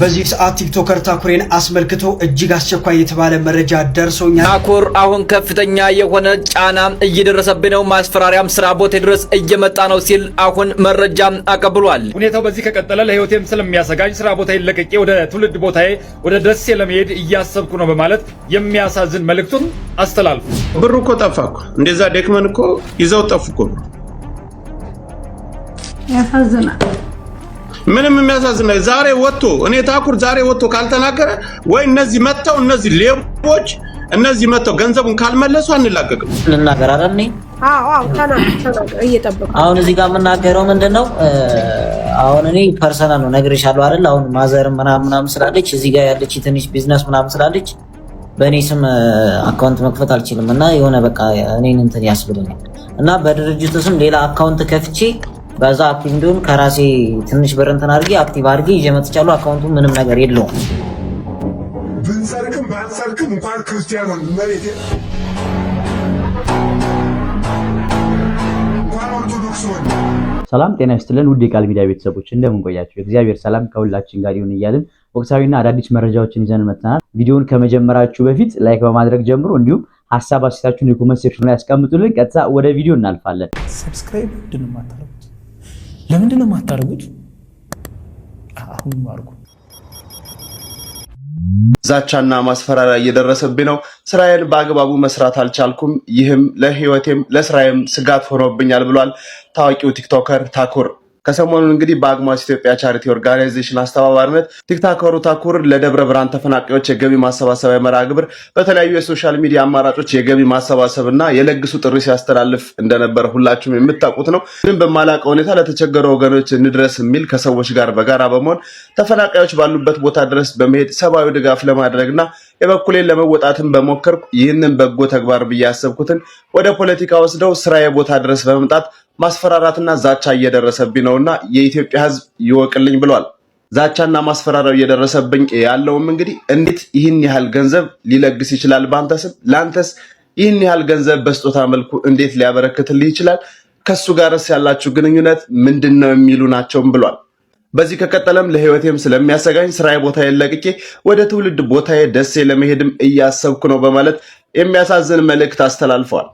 በዚህ ሰዓት ቲክቶከር ታኩሬን አስመልክቶ እጅግ አስቸኳይ የተባለ መረጃ ደርሶኛል። ታኩር አሁን ከፍተኛ የሆነ ጫና እየደረሰብኝ ነው፣ ማስፈራሪያም ስራ ቦታ ድረስ እየመጣ ነው ሲል አሁን መረጃ አቀብሏል። ሁኔታው በዚህ ከቀጠለ ለህይወቴም ስለሚያሰጋኝ ስራ ቦታ ይለቀቄ ወደ ትውልድ ቦታዬ ወደ ደሴ ለመሄድ እያሰብኩ ነው በማለት የሚያሳዝን መልእክቱን አስተላልፉ። ብሩ እኮ ጠፋ እኮ እንደዛ ደክመን እኮ ይዘው ጠፉ እኮ። ያሳዝናል። ምንም የሚያሳዝን ዛሬ ወጥቶ እኔ ታኩር ዛሬ ወጥቶ ካልተናገረ ወይ እነዚህ መተው እነዚህ ሌቦች እነዚህ መተው ገንዘቡን ካልመለሱ አንላቀቅም። ልናገር አይደል? አዎ ተናገር እየጠበቁ አሁን እዚህ ጋር የምናገረው ምንድነው? አሁን እኔ ፐርሰናል ነው ነግሬሻለሁ አይደል? አሁን ማዘር ምናምን ስላለች እዚህ ጋር ያለች ትንሽ ቢዝነስ ምናምን ስላለች በእኔ ስም አካውንት መክፈት አልችልም እና የሆነ በቃ እኔን እንትን ያስብለኛል እና በድርጅቱ ስም ሌላ አካውንት ከፍቼ በዛ አክቲቭ እንዲሆን ከራሴ ትንሽ ብር እንትን አድርጌ አክቲቭ አድርጌ ይዤ መጥቻለሁ። አካውንቱ ምንም ነገር የለውም። ብንሰርቅም ባንሰርቅም እንኳን ክርስቲያን ነው መሬት እንኳን ኦርቶዶክስ ነው። ሰላም ጤና ይስጥልን ውድ የቃል ሚዲያ ቤተሰቦች እንደምን ቆያችሁ? እግዚአብሔር ሰላም ከሁላችን ጋር ይሁን እያልን ወቅታዊና አዳዲስ መረጃዎችን ይዘን መጥተናል። ቪዲዮውን ከመጀመራችሁ በፊት ላይክ በማድረግ ጀምሮ እንዲሁም ሐሳብ አስተያየታችሁን የኮሜንት ሴክሽን ላይ ያስቀምጡልን። ቀጥታ ወደ ቪዲዮ እናልፋለን። ሰብስክራይብ ለምንድን ነው የማታደርጉት? አሁን አድርጉ። ዛቻና ማስፈራሪያ እየደረሰብኝ ነው። ስራዬን በአግባቡ መስራት አልቻልኩም። ይህም ለህይወቴም ለስራዬም ስጋት ሆኖብኛል ብሏል ታዋቂው ቲክቶከር ታኩር። ከሰሞኑን እንግዲህ በአግማስ ኢትዮጵያ ቻሪቲ ኦርጋናይዜሽን አስተባባሪነት ቲክቶከሩ ታኩር ለደብረ ብርሃን ተፈናቃዮች የገቢ ማሰባሰቢያ መርሃ ግብር በተለያዩ የሶሻል ሚዲያ አማራጮች የገቢ ማሰባሰብና የለግሱ ጥሪ ሲያስተላልፍ እንደነበር ሁላችሁም የምታውቁት ነው። ግን በማላቀ ሁኔታ ለተቸገሩ ወገኖች እንድረስ የሚል ከሰዎች ጋር በጋራ በመሆን ተፈናቃዮች ባሉበት ቦታ ድረስ በመሄድ ሰብአዊ ድጋፍ ለማድረግና የበኩሌን ለመወጣትን በሞከርኩ ይህንን በጎ ተግባር ብዬ ያሰብኩትን ወደ ፖለቲካ ወስደው ስራዬ ቦታ ድረስ በመምጣት ማስፈራራትና ዛቻ እየደረሰብኝ ነውና የኢትዮጵያ ሕዝብ ይወቅልኝ ብሏል። ዛቻና ማስፈራራው እየደረሰብኝ ያለውም እንግዲህ እንዴት ይህን ያህል ገንዘብ ሊለግስ ይችላል? ባንተ ስም ላንተስ ይህን ያህል ገንዘብ በስጦታ መልኩ እንዴት ሊያበረክትልህ ይችላል? ከሱ ጋርስ ያላችሁ ግንኙነት ምንድነው? የሚሉ ናቸውም ብሏል። በዚህ ከቀጠለም ለህይወቴም ስለሚያሰጋኝ ስራዬ ቦታዬን ለቅቄ ወደ ትውልድ ቦታዬ ደሴ ለመሄድም እያሰብኩ ነው በማለት የሚያሳዝን መልእክት አስተላልፈዋል።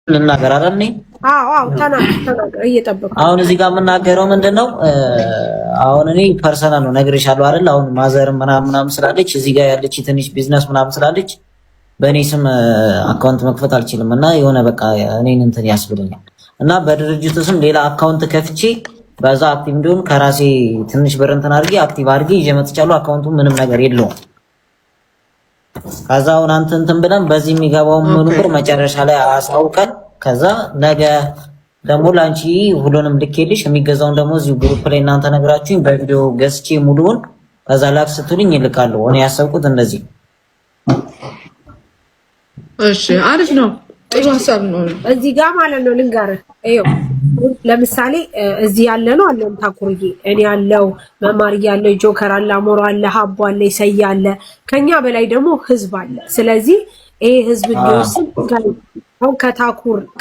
ልናገር አይደል? አዎ ተናገር እየጠበቁ አሁን እዚህ ጋር የምናገረው ምንድነው? አሁን እኔ ፐርሰናል ነው ነግሬሻለሁ አይደል? አሁን ማዘር ምናምን ስላለች እዚህ ጋር ያለች ትንሽ ቢዝነስ ምናምን ስላለች በእኔ ስም አካውንት መክፈት አልችልም እና የሆነ በቃ እኔን እንትን ያስብለኛል እና በድርጅቱ ስም ሌላ አካውንት ከፍቼ በዛ አክቲቭ እንዲሆን ከራሴ ትንሽ ብር እንትን አድርጌ አክቲቭ አድርጌ ይዤ መጥቻለሁ። አካውንቱ ምንም ነገር የለውም። ከዛ አሁን አንተ እንትን ብለን በዚህ የሚገባው ሙሉ ብር መጨረሻ ላይ አሳውቀን ከዛ ነገ ደግሞ ላንቺ ሁሉንም ልኬልሽ የሚገዛውን ደግሞ እዚሁ ግሩፕ ላይ እናንተ ነግራችሁኝ በቪዲዮ ገዝቼ ሙሉውን ከዛ ላክ ስትሉኝ ይልካለሁ። እኔ ያሰብኩት እንደዚህ። እሺ አሪፍ ነው። ጥሩ ሐሳብ ነው። እዚህ ጋር ማለት ነው ልንገርህ። ይኸው ለምሳሌ እዚህ ያለ ነው አለን ታኩርዬ፣ እኔ ያለው መማር ያለው ጆከር አለ፣ አሞራ አለ፣ ሀቦ አለ፣ ሰያ አለ፣ ከኛ በላይ ደግሞ ህዝብ አለ። ስለዚህ ይሄ ህዝብ እንዲወስን አሁን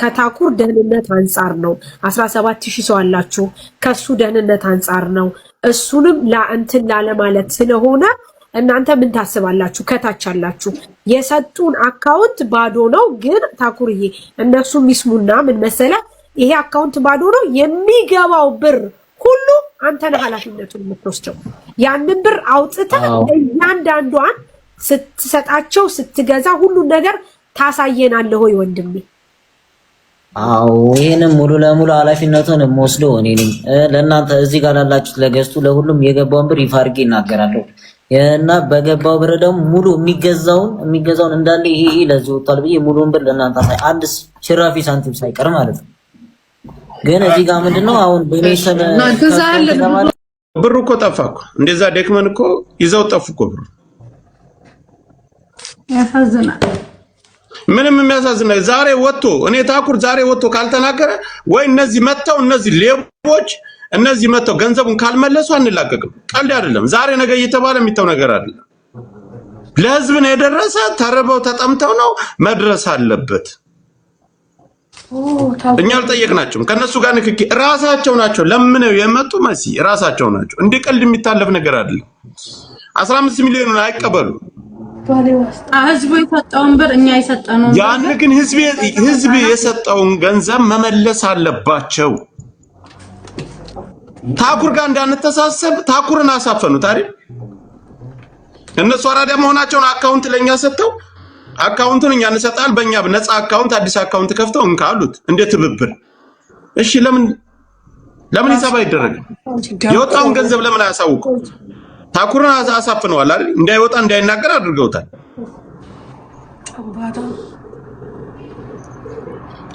ከታኩር ደህንነት አንፃር ነው 17000 ሰው አላችሁ። ከሱ ደህንነት አንፃር ነው እሱንም ለእንትን ላለ ማለት ስለሆነ እናንተ ምን ታስባላችሁ? ከታች አላችሁ የሰጡን አካውንት ባዶ ነው። ግን ታኩርዬ እነሱ ሚስሙና ምን መሰለ ይሄ አካውንት ባዶ ነው። የሚገባው ብር ሁሉ አንተ ነህ ኃላፊነቱን የምትወስደው። ያንን ብር አውጥተህ እያንዳንዷን ስትሰጣቸው ስትገዛ ሁሉን ነገር ታሳየናለህ ወይ ወንድሜ? አዎ ይሄንን ሙሉ ለሙሉ ኃላፊነቱን የምወስደው እኔ ነኝ። ለእናንተ እዚህ ጋር ላላችሁት ለገዝቱ ለሁሉም የገባውን ብር ይፋ አድርጌ እናገራለሁ እና በገባው ብር ደግሞ ሙሉ የሚገዛውን እንዳለ ይሄ ለዚህ ወጣል ብዬ ሙሉውን ብር ለእናንተ ሳይ አንድ ሽራፊ ሳንቲም ሳይቀር ማለት ነው። ግን እዚህ ጋር ምንድነው አሁን በኔሰን ብሩ እኮ ጠፋ እኮ እንደዛ ደክመን እኮ ይዘው ጠፉ እኮ ብሩ። ያሳዝናል። ምንም የሚያሳዝን ዛሬ ወጥቶ እኔ ታኩር ዛሬ ወጥቶ ካልተናገረ ወይ እነዚህ መተው እነዚህ ሌቦች እነዚህ መተው ገንዘቡን ካልመለሱ አንላቀቅም። ቀልድ አይደለም። ዛሬ ነገ እየተባለ የሚተው ነገር አይደለም። ለህዝብ ነው የደረሰ። ተርበው ተጠምተው ነው መድረስ አለበት። እኛ አልጠየቅናቸውም። ከነሱ ጋር ንክኪ ራሳቸው ናቸው ለምነው የመጡ መሲ ራሳቸው ናቸው። እንደ ቀልድ የሚታለፍ ነገር አይደለም። 15 ሚሊዮን አይቀበሉ። ህዝቡ የሰጠውን ብር እኛ የሰጠነው ያን ግን ህዝብ የሰጠውን ገንዘብ መመለስ አለባቸው። ታኩር ጋር እንዳንተሳሰብ ታኩርን አሳፈኑት አይደል? እነሱ አራዳ መሆናቸውን አካውንት ለኛ ሰጥተው አካውንቱን እኛ እንሰጣል በእኛ ነፃ አካውንት አዲስ አካውንት ከፍተው እንካሉት እንደ ትብብር። እሺ ለምን ሂሳብ አይደረግም? የወጣውን ገንዘብ ለምን አያሳውቁ? ታኩርን አሳፍነዋል አይደል? እንዳይወጣ እንዳይናገር አድርገውታል።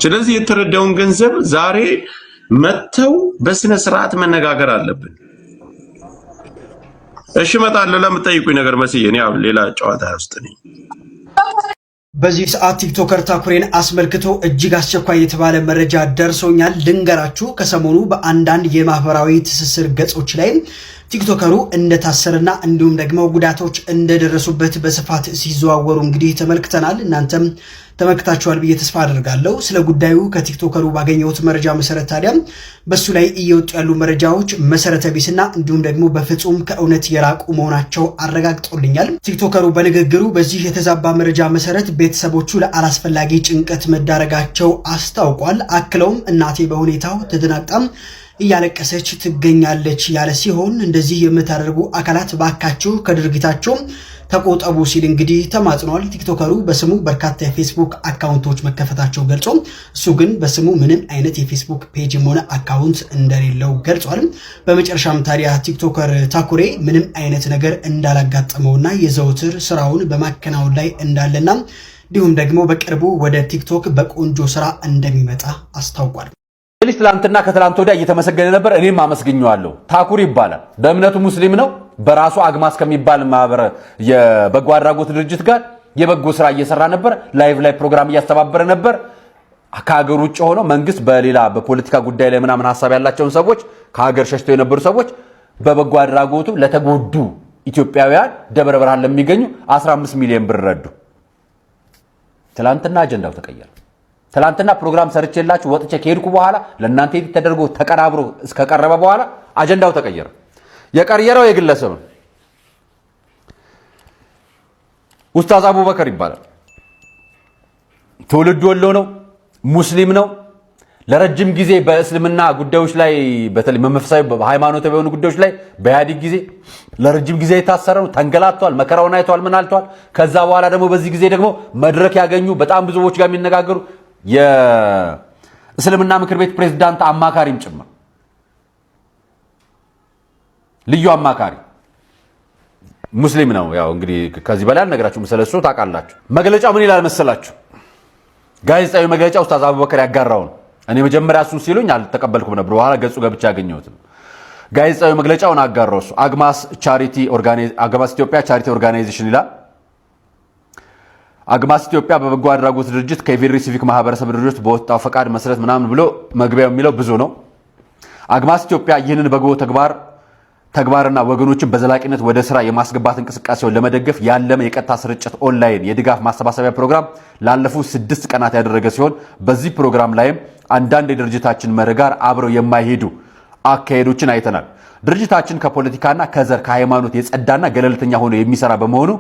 ስለዚህ የተረዳውን ገንዘብ ዛሬ መተው በስነ ስርዓት መነጋገር አለብን። እሺ እመጣለሁ ለምትጠይቁኝ ነገር መስዬ እኔ ያው ሌላ ጨዋታ ውስጥ ነኝ። በዚህ ሰዓት ቲክቶከር ታኩሬን አስመልክቶ እጅግ አስቸኳይ የተባለ መረጃ ደርሶኛል ልንገራችሁ። ከሰሞኑ በአንዳንድ የማህበራዊ ትስስር ገጾች ላይ ቲክቶከሩ እንደታሰረና እንዲሁም ደግሞ ጉዳቶች እንደደረሱበት በስፋት ሲዘዋወሩ እንግዲህ ተመልክተናል። እናንተም ተመልክታችኋል ብዬ ተስፋ አደርጋለሁ። ስለ ጉዳዩ ከቲክቶከሩ ባገኘሁት መረጃ መሰረት ታዲያ በሱ ላይ እየወጡ ያሉ መረጃዎች መሰረተ ቢስና እንዲሁም ደግሞ በፍጹም ከእውነት የራቁ መሆናቸው አረጋግጦልኛል። ቲክቶከሩ በንግግሩ በዚህ የተዛባ መረጃ መሰረት ቤተሰቦቹ ለአላስፈላጊ ጭንቀት መዳረጋቸው አስታውቋል። አክለውም እናቴ በሁኔታው ተደናግጣም እያለቀሰች ትገኛለች ያለ ሲሆን እንደዚህ የምታደርጉ አካላት ባካችሁ ከድርጊታቸው ተቆጠቡ ሲል እንግዲህ ተማጽኗል። ቲክቶከሩ በስሙ በርካታ የፌስቡክ አካውንቶች መከፈታቸው ገልጾ እሱ ግን በስሙ ምንም አይነት የፌስቡክ ፔጅም ሆነ አካውንት እንደሌለው ገልጿል። በመጨረሻም ታዲያ ቲክቶከር ታኩሬ ምንም አይነት ነገር እንዳላጋጠመውና የዘውትር ስራውን በማከናወን ላይ እንዳለና እንዲሁም ደግሞ በቅርቡ ወደ ቲክቶክ በቆንጆ ስራ እንደሚመጣ አስታውቋል። ልጅ ትላንትና ከትላንት ወዲያ እየተመሰገነ ነበር። እኔም አመስግኘዋለሁ። ታኩር ይባላል። በእምነቱ ሙስሊም ነው። በራሱ አግማስ ከሚባል ማህበር የበጎ አድራጎት ድርጅት ጋር የበጎ ስራ እየሰራ ነበር። ላይቭ ላይ ፕሮግራም እያስተባበረ ነበር። ከሀገር ውጭ ሆኖ መንግስት በሌላ በፖለቲካ ጉዳይ ላይ ምናምን ሐሳብ ያላቸውን ሰዎች ከሀገር ሸሽተው የነበሩ ሰዎች በበጎ አድራጎቱ ለተጎዱ ኢትዮጵያውያን ደብረ ብርሃን ለሚገኙ 15 ሚሊዮን ብር ረዱ። ትላንትና አጀንዳው ተቀየረ። ትላንትና ፕሮግራም ሰርቼላችሁ ወጥቼ ከሄድኩ በኋላ ለእናንተ ተደርጎ ተቀራብሮ እስከቀረበ በኋላ አጀንዳው ተቀየረ። የቀየረው የግለሰብ ነው። ኡስታዝ አቡበከር ይባላል። ትውልድ ወሎ ነው። ሙስሊም ነው። ለረጅም ጊዜ በእስልምና ጉዳዮች ላይ በተለይ መንፈሳዊ ሃይማኖታዊ የሆኑ ጉዳዮች ላይ በኢህአዴግ ጊዜ ለረጅም ጊዜ የታሰረ ነው። ተንገላቷል። መከራውን አይቷል። ምን አልቷል። ከዛ በኋላ ደግሞ በዚህ ጊዜ ደግሞ መድረክ ያገኙ በጣም ብዙ ሰዎች ጋር የሚነጋገሩ የእስልምና ምክር ቤት ፕሬዝዳንት አማካሪም ጭምር ልዩ አማካሪ ሙስሊም ነው። ያው እንግዲህ ከዚህ በላይ አልነግራችሁም። ስለሱ ታውቃላችሁ። መግለጫው ምን ይላል መሰላችሁ? ጋዜጣዊ መግለጫ ኡስታዝ አቡበከር ያጋራው ነው። እኔ መጀመሪያ እሱን ሲሉኝ አልተቀበልኩም ነበር። በኋላ ገጹ ገብቻ ያገኘሁት ጋዜጣዊ መግለጫውን አጋራው። እሱ አግማስ ኢትዮጵያ ቻሪቲ ኦርጋናይዜሽን ይላል። አግማስ ኢትዮጵያ በበጎ አድራጎት ድርጅት ከኢፌዴሪ ሲቪክ ማህበረሰብ ድርጅት በወጣው ፈቃድ መሰረት ምናምን ብሎ መግቢያው የሚለው ብዙ ነው። አግማስ ኢትዮጵያ ይህንን በጎ ተግባርና ወገኖችን በዘላቂነት ወደ ስራ የማስገባት እንቅስቃሴውን ለመደገፍ ያለመ የቀጥታ ስርጭት ኦንላይን የድጋፍ ማሰባሰቢያ ፕሮግራም ላለፉት 6 ቀናት ያደረገ ሲሆን በዚህ ፕሮግራም ላይም አንዳንድ የድርጅታችን መርህ ጋር አብረው የማይሄዱ አካሄዶችን አይተናል። ድርጅታችን ከፖለቲካና ከዘር ከሃይማኖት የጸዳና ገለልተኛ ሆኖ የሚሰራ በመሆኑ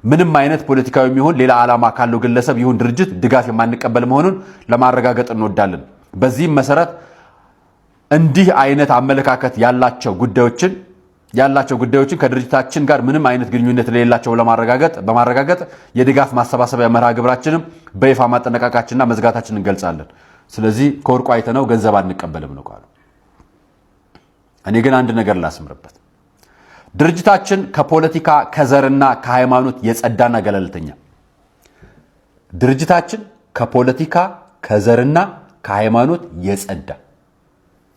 ምንም አይነት ፖለቲካዊ የሚሆን ሌላ ዓላማ ካለው ግለሰብ ይሁን ድርጅት ድጋፍ የማንቀበል መሆኑን ለማረጋገጥ እንወዳለን። በዚህም መሰረት እንዲህ አይነት አመለካከት ያላቸው ጉዳዮችን ከድርጅታችን ጋር ምንም አይነት ግንኙነት ለሌላቸው በማረጋገጥ የድጋፍ ማሰባሰቢያ መርሃ ግብራችንም በይፋ ማጠናቀቃችንና መዝጋታችንን እንገልጻለን። ስለዚህ ከወርቁ አይተነው ገንዘብ አንቀበልም ነው ካሉ። እኔ ግን አንድ ነገር ላስምርበት። ድርጅታችን ከፖለቲካ ከዘርና ከሃይማኖት የጸዳና ገለልተኛ ድርጅታችን ከፖለቲካ ከዘርና ከሃይማኖት የጸዳ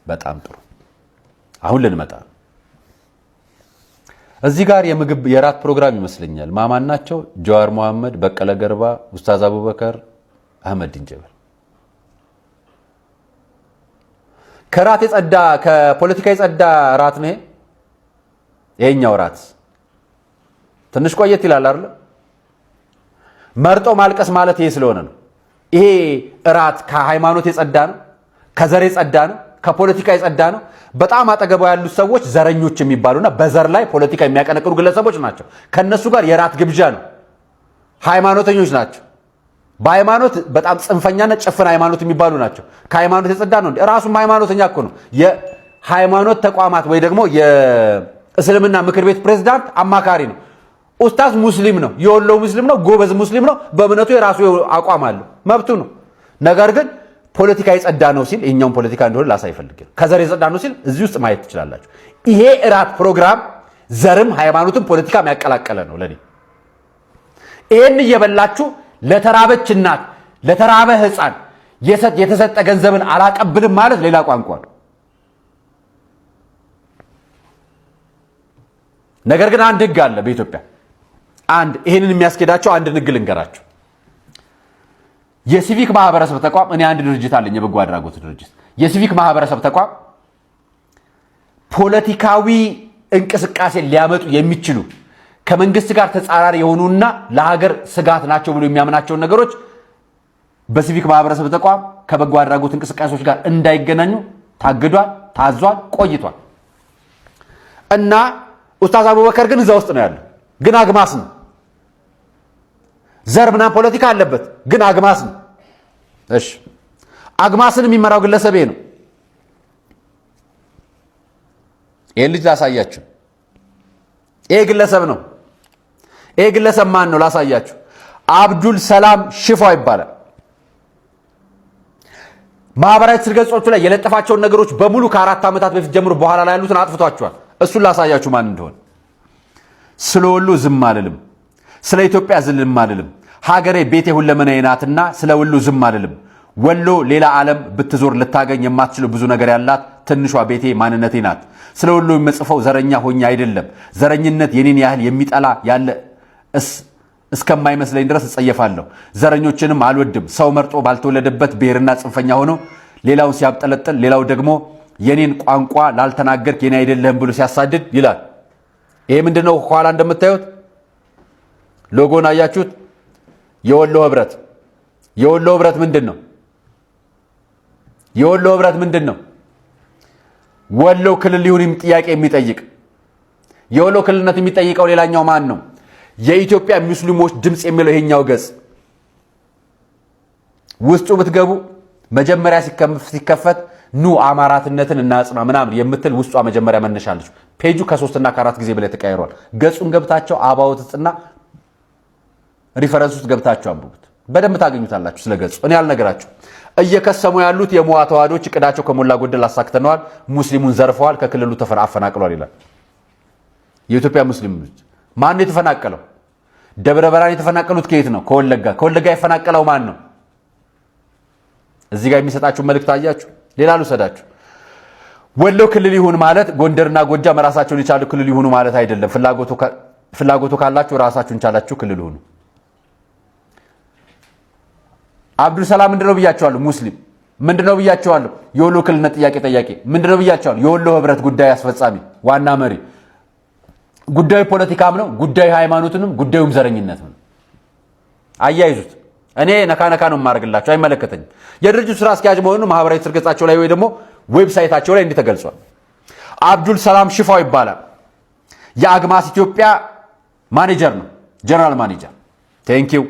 በጣም ጥሩ። አሁን ልንመጣ እዚህ ጋር የራት ፕሮግራም ይመስለኛል። ማማን ናቸው? ጀዋር መሐመድ፣ በቀለ ገርባ፣ ኡስታዝ አቡበከር፣ አህመድ ድንጀበል። ከራት የጸዳ ከፖለቲካ የጸዳ ራት ነው ይሄኛው ራት። ትንሽ ቆየት ይላል አይደል? መርጦ ማልቀስ ማለት ይሄ ስለሆነ ነው። ይሄ ራት ከሃይማኖት የጸዳ ነው፣ ከዘር የጸዳ ነው፣ ከፖለቲካ የጸዳ ነው። በጣም አጠገባ ያሉት ሰዎች ዘረኞች የሚባሉና በዘር ላይ ፖለቲካ የሚያቀነቅኑ ግለሰቦች ናቸው። ከነሱ ጋር የራት ግብዣ ነው። ሃይማኖተኞች ናቸው። በሃይማኖት በጣም ጽንፈኛና ጭፍን ሃይማኖት የሚባሉ ናቸው። ከሃይማኖት የጸዳ ነው። ራሱም ሃይማኖተኛ እኮ ነው። የሃይማኖት ተቋማት ወይ ደግሞ የእስልምና ምክር ቤት ፕሬዝዳንት አማካሪ ነው። ኡስታዝ ሙስሊም ነው። የወሎ ሙስሊም ነው። ጎበዝ ሙስሊም ነው። በእምነቱ የራሱ አቋም አለው። መብቱ ነው። ነገር ግን ፖለቲካ የጸዳ ነው ሲል ይሄኛውን ፖለቲካ እንደሆነ ላሳይ ፈልጌ ነው። ከዘር የጸዳ ነው ሲል እዚህ ውስጥ ማየት ትችላላችሁ። ይሄ እራት ፕሮግራም ዘርም ሃይማኖትም ፖለቲካም ያቀላቀለ ነው ለኔ። ይሄን እየበላችሁ ለተራበች እናት ለተራበ ህፃን የተሰጠ ገንዘብን አላቀብልም ማለት ሌላ ቋንቋ ነው። ነገር ግን አንድ ህግ አለ በኢትዮጵያ። አንድ ይሄንን የሚያስኬዳቸው አንድ ንግል እንገራቸው። የሲቪክ ማህበረሰብ ተቋም እኔ አንድ ድርጅት አለኝ፣ የበጎ አድራጎት ድርጅት። የሲቪክ ማህበረሰብ ተቋም ፖለቲካዊ እንቅስቃሴ ሊያመጡ የሚችሉ ከመንግስት ጋር ተጻራሪ የሆኑና ለሀገር ስጋት ናቸው ብሎ የሚያምናቸውን ነገሮች በሲቪክ ማህበረሰብ ተቋም ከበጎ አድራጎት እንቅስቃሴዎች ጋር እንዳይገናኙ ታግዷል፣ ታዟል፣ ቆይቷል። እና ኡስታዝ አቡበከር ግን እዛ ውስጥ ነው ያለው። ግን አግማስ ነው። ዘር ምናምን ፖለቲካ አለበት፣ ግን አግማስ ነው። እሺ አግማስን የሚመራው ግለሰብ ነው። ይሄን ልጅ ላሳያችሁ። ይሄ ግለሰብ ነው። ይሄ ግለሰብ ማን ነው ላሳያችሁ። አብዱል ሰላም ሽፋው ይባላል። ማህበራዊ ትስስር ገጾቹ ላይ የለጠፋቸውን ነገሮች በሙሉ ከ4 ዓመታት በፊት ጀምሮ በኋላ ላይ ያሉትን አጥፍቷቸዋል። እሱን ላሳያችሁ ማን እንደሆነ። ስለ ወሎ ዝም አልልም፣ ስለ ኢትዮጵያ ዝም አልልም፣ ሀገሬ ቤቴ ሁለመናዬ ናትና ስለ ወሎ ዝም አልልም። ወሎ ሌላ ዓለም ብትዞር ልታገኝ የማትችለው ብዙ ነገር ያላት ትንሿ ቤቴ ማንነቴ ናት። ስለ ወሎ የምጽፈው ዘረኛ ሆኜ አይደለም። ዘረኝነት የኔን ያህል የሚጠላ ያለ እስከማይመስለኝ ድረስ እጸየፋለሁ። ዘረኞችንም አልወድም። ሰው መርጦ ባልተወለደበት ብሔርና ጽንፈኛ ሆኖ ሌላውን ሲያብጠለጥል፣ ሌላው ደግሞ የኔን ቋንቋ ላልተናገርክ የኔ አይደለህም ብሎ ሲያሳድድ ይላል። ይሄ ምንድነው? ኋላ እንደምታዩት ሎጎን አያችሁት? የወሎ ህብረት። የወሎ ህብረት ምንድነው? የወሎ ህብረት ምንድነው? ወሎ ክልል ይሁን ጥያቄ የሚጠይቅ የወሎ ክልልነት የሚጠይቀው ሌላኛው ማን ነው? የኢትዮጵያ ሙስሊሞች ድምጽ የሚለው ይሄኛው ገጽ ውስጡ ብትገቡ መጀመሪያ ሲከፈት ኑ አማራትነትን እናጽና ምናምን የምትል ውስጧ መጀመሪያ መነሻለች። ፔጁ ከ3 እና ከ4 ጊዜ በላይ ተቀያይሯል። ገጹን ገብታችሁ አባውትጽና ሪፈረንስ ውስጥ ገብታችሁ አንብቡት። በደንብ ታገኙታላችሁ። ስለ ገጹ እኔ ያልነገራችሁ። እየከሰሙ ያሉት የሞዋ ተዋህዶች እቅዳቸው ከሞላ ጎደል አሳክተነዋል፣ ሙስሊሙን ዘርፈዋል፣ ከክልሉ አፈናቅሏል ይላል። የኢትዮጵያ ሙስሊሞች ማን የተፈናቀለው? ደብረ ብርሃን የተፈናቀሉት ከየት ነው? ከወለጋ። ከወለጋ የፈናቀለው ማን ነው? እዚህ ጋር የሚሰጣችሁ መልእክት አያችሁ። ሌላ ልውሰዳችሁ። ወሎ ክልል ይሁን ማለት ጎንደርና ጎጃም ራሳቸውን የቻሉ ክልል ይሁኑ ማለት አይደለም። ፍላጎቱ ካላችሁ ራሳችሁን ቻላችሁ ክልል ሁኑ። አብዱል ሰላም ምንድነው ብያቸዋለሁ? ሙስሊም ምንድነው ብያቸዋለሁ? የወሎ ክልልነት ጥያቄ ጠያቂ ምንድነው ብያቸዋለሁ? የወሎ ህብረት ጉዳይ አስፈጻሚ ዋና መሪ። ጉዳዩ ፖለቲካም ነው፣ ጉዳዩ ሃይማኖትንም፣ ጉዳዩም ዘረኝነት ነው። አያይዙት። እኔ ነካ ነው የማደርግላችሁ፣ አይመለከተኝም። የድርጅቱ ስራ አስኪያጅ መሆኑን ማህበራዊ ትስስር ገጻቸው ላይ ወይ ደግሞ ዌብሳይታቸው ላይ እንዲህ ተገልጿል። አብዱል ሰላም ሽፋው ይባላል። የአግማስ ኢትዮጵያ ማኔጀር ነው፣ ጀነራል ማኔጀር። ቴንኪው።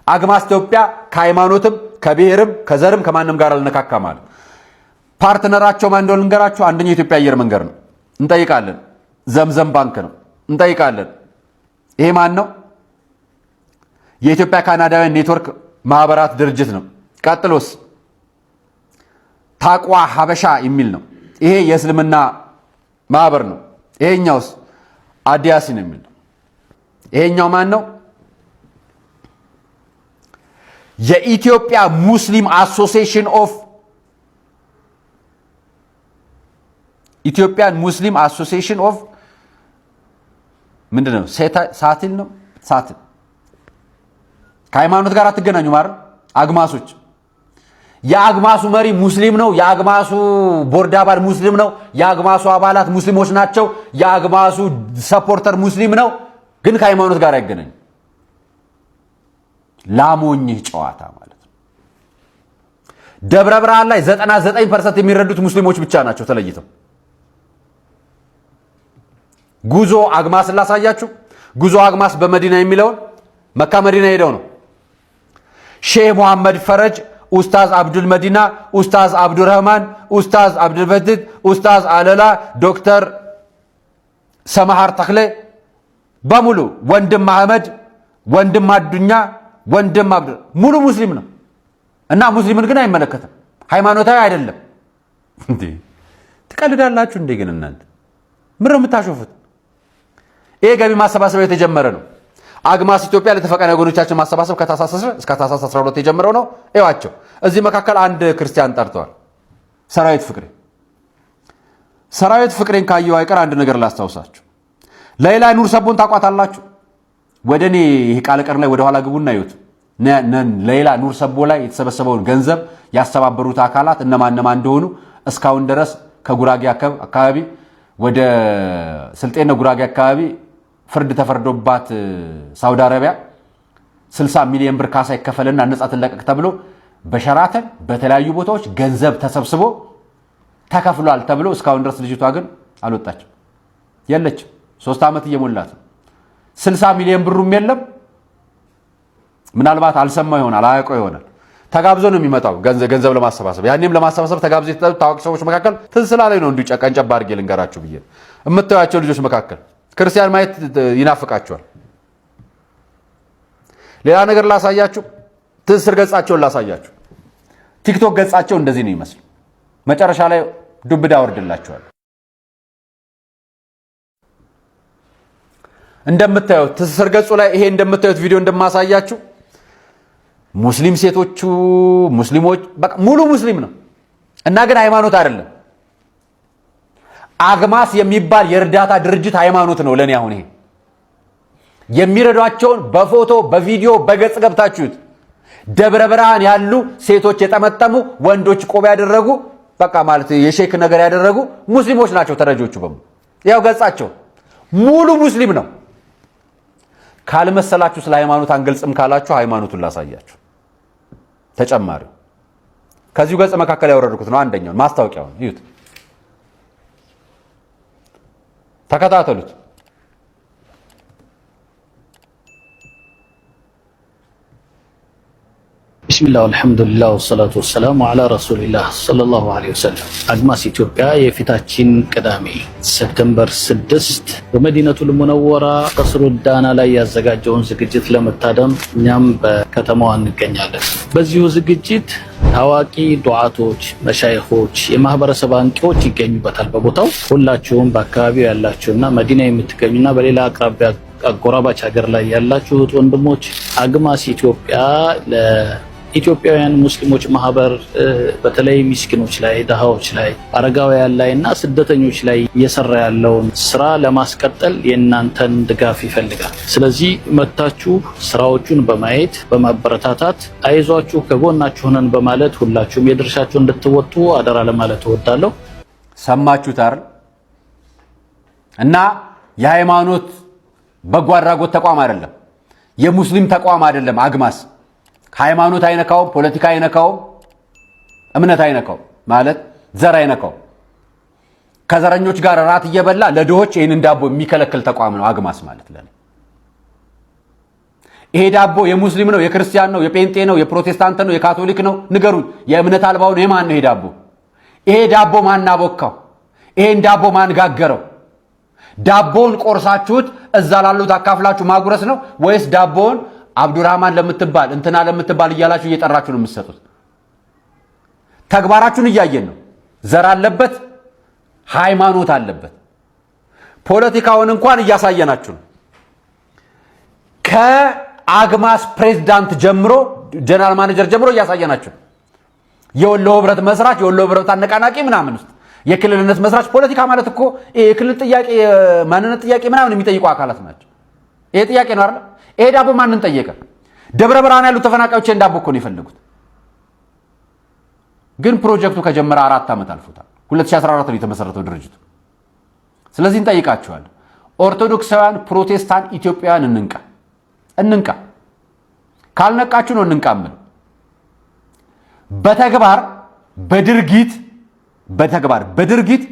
አግማስ ኢትዮጵያ ከሃይማኖትም ከብሔርም ከዘርም ከማንም ጋር አልነካካም አለ። ፓርትነራቸው ማን እንደሆነ ልንገራችሁ። አንደኛው የኢትዮጵያ አየር መንገድ ነው፣ እንጠይቃለን። ዘምዘም ባንክ ነው፣ እንጠይቃለን። ይሄ ማን ነው? የኢትዮጵያ ካናዳውያን ኔትወርክ ማህበራት ድርጅት ነው። ቀጥሎስ ታቋ ሀበሻ የሚል ነው። ይሄ የእስልምና ማህበር ነው። ይሄኛውስ አዲያሲን የሚል ነው። ይሄኛው ማን ነው? የኢትዮጵያ ሙስሊም አሶሲዬሽን ኦፍ ኢትዮጵያን ሙስሊም አሶሲዬሽን ኦፍ ምንድነው? ሳትል ነው። ሳትል ከሃይማኖት ጋር አትገናኙ ማለት አግማሶች። የአግማሱ መሪ ሙስሊም ነው። የአግማሱ ቦርድ አባል ሙስሊም ነው። የአግማሱ አባላት ሙስሊሞች ናቸው። የአግማሱ ሰፖርተር ሙስሊም ነው። ግን ከሃይማኖት ጋር አይገናኙ። ላሞኝህ ጨዋታ ማለት ነው። ደብረ ብርሃን ላይ 99% የሚረዱት ሙስሊሞች ብቻ ናቸው ተለይተው። ጉዞ አግማስ ላሳያችሁ። ጉዞ አግማስ በመዲና የሚለውን መካ መዲና ሄደው ነው። ሼህ መሐመድ ፈረጅ፣ ኡስታዝ አብዱል መዲና፣ ኡስታዝ አብዱረህማን፣ ኡስታዝ አብዱል ፈትህ፣ ኡስታዝ አለላ፣ ዶክተር ሰማሃር ተክሌ በሙሉ ወንድም አህመድ፣ ወንድም አዱኛ፣ ወንድም አብዱ ሙሉ ሙስሊም ነው እና ሙስሊምን ግን አይመለከትም። ሃይማኖታዊ አይደለም። እንዴ ትቀልዳላችሁ እንዴ? ግን እናንተ ምን ነው የምታሾፉት? ይሄ ገቢ ማሰባሰብ የተጀመረ ነው። አግማስ ኢትዮጵያ ለተፈቃሪ ወገኖቻችን ማሰባሰብ ከታህሳስ እስከ ታህሳስ 12 የጀመረው ነው። እዩዋቸው። እዚህ መካከል አንድ ክርስቲያን ጠርተዋል። ሰራዊት ፍቅሬ። ሰራዊት ፍቅሬን ካየው አይቀር አንድ ነገር ላስታውሳችሁ። ሌላ ኑር ሰቦን ታቋታላችሁ? ወደኔ ይሄ ቃል ቀር ላይ ወደ ኋላ ግቡና ይዩት። ሌላ ኑር ሰቦ ላይ የተሰበሰበውን ገንዘብ ያስተባበሩት አካላት እነማን እንደሆኑ እስካሁን ድረስ ከጉራጌ አካባቢ ወደ ስልጤና ጉራጌ አካባቢ ፍርድ ተፈርዶባት ሳውዲ አረቢያ 60 ሚሊዮን ብር ካሳ ይከፈልና ነፃ ትለቀቅ ተብሎ በሸራተን በተለያዩ ቦታዎች ገንዘብ ተሰብስቦ ተከፍሏል ተብሎ እስካሁን ድረስ ልጅቷ ግን አልወጣችም፣ የለችም። 3 ዓመት እየሞላት 60 ሚሊዮን ብሩም የለም። ምናልባት አልሰማ ይሆናል፣ አያውቀው ይሆናል። ተጋብዞ ነው የሚመጣው ገንዘብ ለማሰባሰብ። ያኔም ለማሰባሰብ ተጋብዞ የተጠሩ ታዋቂ ሰዎች መካከል ትንስላ ላይ ነው እንዲሁ ቀንጨብ አድርጌ ልንገራችሁ ብዬ የምታዩአቸው ልጆች መካከል ክርስቲያን ማየት ይናፍቃቸዋል። ሌላ ነገር ላሳያችሁ፣ ትስስር ገጻቸውን ላሳያችሁ። ቲክቶክ ገጻቸው እንደዚህ ነው ይመስል። መጨረሻ ላይ ዱብዳ ወርድላችኋል። እንደምታዩት ትስስር ገጹ ላይ ይሄ እንደምታዩት ቪዲዮ እንደማሳያችሁ ሙስሊም ሴቶቹ ሙስሊሞች በቃ ሙሉ ሙስሊም ነው እና ግን ሃይማኖት አይደለም። አግማስ የሚባል የእርዳታ ድርጅት ሃይማኖት ነው ለኔ። አሁን ይሄ የሚረዷቸውን በፎቶ በቪዲዮ በገጽ ገብታችሁት ደብረ ብርሃን ያሉ ሴቶች የጠመጠሙ ወንዶች ቆብ ያደረጉ በቃ ማለት የሼክ ነገር ያደረጉ ሙስሊሞች ናቸው ተረጆቹ በሙሉ። ያው ገጻቸው ሙሉ ሙስሊም ነው። ካልመሰላችሁ ስለ ሃይማኖት አንገልጽም ካላችሁ ሃይማኖቱን ላሳያችሁ። ተጨማሪው ከዚሁ ገጽ መካከል ያወረድኩት ነው። አንደኛው ማስታወቂያውን እዩት፣ ተከታተሉት። ቢስሚላህ አልሐምዱሊላህ ወሰላቱ ወሰላሙ ዐላ ረሱሊላህ ሰለላሁ ዐለይሂ ወሰለም። አግማስ ኢትዮጵያ የፊታችን ቅዳሜ ሴፕቴምበር 6 በመዲነቱል ሙነወራ ቀስሩ ዳና ላይ ያዘጋጀውን ዝግጅት ለመታደም እኛም በከተማዋ እንገኛለን። በዚሁ ዝግጅት ታዋቂ ዱዓቶች፣ መሻይኾች፣ የማህበረሰብ አንቂዎች ይገኙበታል። በቦታው ሁላችሁም በአካባቢው ያላችሁና መዲና የምትገኙና በሌላ አቅራቢያ አጎራባች ሀገር ላይ ያላችሁ ወንድሞች አግማስ ኢትዮጵያ ኢትዮጵያውያን ሙስሊሞች ማህበር በተለይ ምስኪኖች ላይ፣ ደሃዎች ላይ፣ አረጋውያን ላይ እና ስደተኞች ላይ እየሰራ ያለውን ስራ ለማስቀጠል የእናንተን ድጋፍ ይፈልጋል። ስለዚህ መታችሁ ስራዎቹን በማየት በማበረታታት አይዟችሁ ከጎናችሁ ነን በማለት ሁላችሁም የድርሻችሁን እንድትወጡ አደራ ለማለት እወዳለሁ። ሰማችሁት አይደል? እና የሃይማኖት በጎ አድራጎት ተቋም አይደለም፣ የሙስሊም ተቋም አይደለም። አግማስ ሃይማኖት አይነካውም፣ ፖለቲካ አይነካውም፣ እምነት አይነካውም፣ ማለት ዘር አይነካውም። ከዘረኞች ጋር ራት እየበላ ለድሆች ይህንን ዳቦ የሚከለክል ተቋም ነው አግማስ ማለት ለኔ። ይሄ ዳቦ የሙስሊም ነው፣ የክርስቲያን ነው፣ የጴንጤ ነው፣ የፕሮቴስታንት ነው፣ የካቶሊክ ነው? ንገሩኝ። የእምነት አልባው ነው የማን ነው ይሄ ዳቦ? ይሄ ዳቦ ማን አቦካው? ይሄን ዳቦ ማን ጋገረው? ዳቦን ቆርሳችሁት እዛ ላሉት አካፍላችሁ ማጉረስ ነው ወይስ ዳቦን አብዱራህማን ለምትባል እንትና ለምትባል እያላችሁ እየጠራችሁ ነው የምትሰጡት? ተግባራችሁን እያየን ነው። ዘር አለበት፣ ሃይማኖት አለበት። ፖለቲካውን እንኳን እያሳየናችሁ ነው። ከአግማስ ፕሬዝዳንት ጀምሮ ጀነራል ማኔጀር ጀምሮ እያሳየናችሁ ነው። የወሎ ህብረት መስራች፣ የወሎ ህብረት አነቃናቂ ምናምን ውስጥ የክልልነት መስራች። ፖለቲካ ማለት እኮ የክልል ጥያቄ ማንነት ጥያቄ ምናምን የሚጠይቁ አካላት ናቸው። ይሄ ጥያቄ ነው አይደል? ይሄ ዳቦ ማንን ጠየቀ? ደብረ ብርሃን ያሉ ተፈናቃዮች ዳቦ እኮ ነው የፈለጉት። ግን ፕሮጀክቱ ከጀመረ 4 ዓመት አልፎታል። 2014 ነው የተመሰረተው ድርጅቱ። ስለዚህ እንጠይቃችኋለን፣ ኦርቶዶክሳውያን፣ ፕሮቴስታንት ኢትዮጵያውያን እንንቃ። ካልነቃችሁ ነው እንንቃምን። በተግባር በድርጊት በተግባር በድርጊት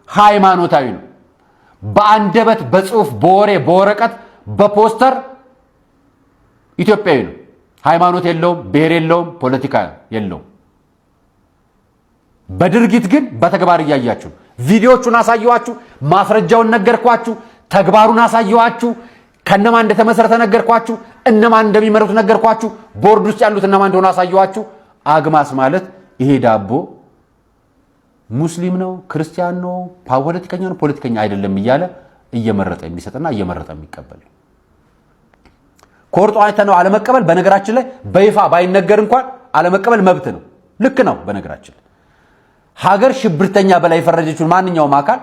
ሃይማኖታዊ ነው። በአንደበት በጽሁፍ በወሬ በወረቀት በፖስተር ኢትዮጵያዊ ነው። ሃይማኖት የለውም፣ ብሔር የለውም፣ ፖለቲካ የለውም። በድርጊት ግን በተግባር እያያችሁ ቪዲዮቹን አሳየዋችሁ፣ ማስረጃውን ነገርኳችሁ፣ ተግባሩን አሳየዋችሁ፣ ከነማን እንደተመሰረተ ነገርኳችሁ፣ እነማን እንደሚመሩት ነገርኳችሁ፣ ቦርድ ውስጥ ያሉት እነማን እንደሆነ አሳየዋችሁ። አግማስ ማለት ይሄ ዳቦ ሙስሊም ነው፣ ክርስቲያን ነው፣ ፖለቲከኛ ነው፣ ፖለቲከኛ አይደለም እያለ እየመረጠ የሚሰጥና እየመረጠ የሚቀበል ኮርጦ አይተነው አለመቀበል። በነገራችን ላይ በይፋ ባይነገር እንኳን አለመቀበል መብት ነው፣ ልክ ነው። በነገራችን ላይ ሀገር ሽብርተኛ በላይ የፈረጀችውን ማንኛውም አካል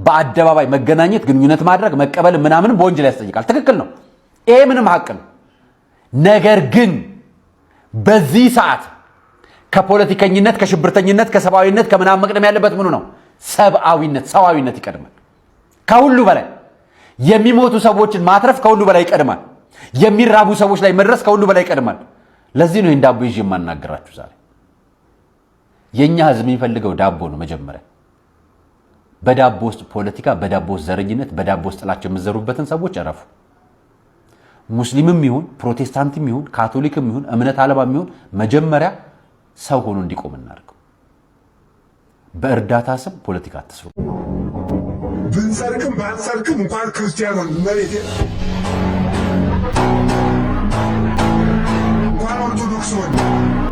በአደባባይ መገናኘት፣ ግንኙነት ማድረግ፣ መቀበል ምናምን በወንጀል ያስጠይቃል። ትክክል ነው። ይሄ ምንም ሀቅ ነው። ነገር ግን በዚህ ሰዓት ከፖለቲከኝነት፣ ከሽብርተኝነት፣ ከሰብአዊነት ከምናምን መቅደም ያለበት ምኑ ነው? ሰብአዊነት፣ ሰዋዊነት ይቀድማል። ከሁሉ በላይ የሚሞቱ ሰዎችን ማትረፍ ከሁሉ በላይ ይቀድማል። የሚራቡ ሰዎች ላይ መድረስ ከሁሉ በላይ ይቀድማል። ለዚህ ነው ዳቦ ይዤ የማናገራችሁ ዛሬ። የኛ ህዝብ የሚፈልገው ዳቦ ነው። መጀመሪያ በዳቦ ውስጥ ፖለቲካ፣ በዳቦ ውስጥ ዘረኝነት፣ በዳቦ ውስጥ ጥላቻ የምትዘሩበትን ሰዎች እረፉ። ሙስሊምም ይሁን ፕሮቴስታንትም ይሁን ካቶሊክም ይሁን እምነት አልባም ይሁን መጀመሪያ ሰው ሆኖ እንዲቆም እናድርገው። በእርዳታ ስም ፖለቲካ አትስሩ። ብንሰርቅም ባንሰርቅም እንኳን ክርስቲያኑን መሬት እንኳን ኦርቶዶክስ ሆነ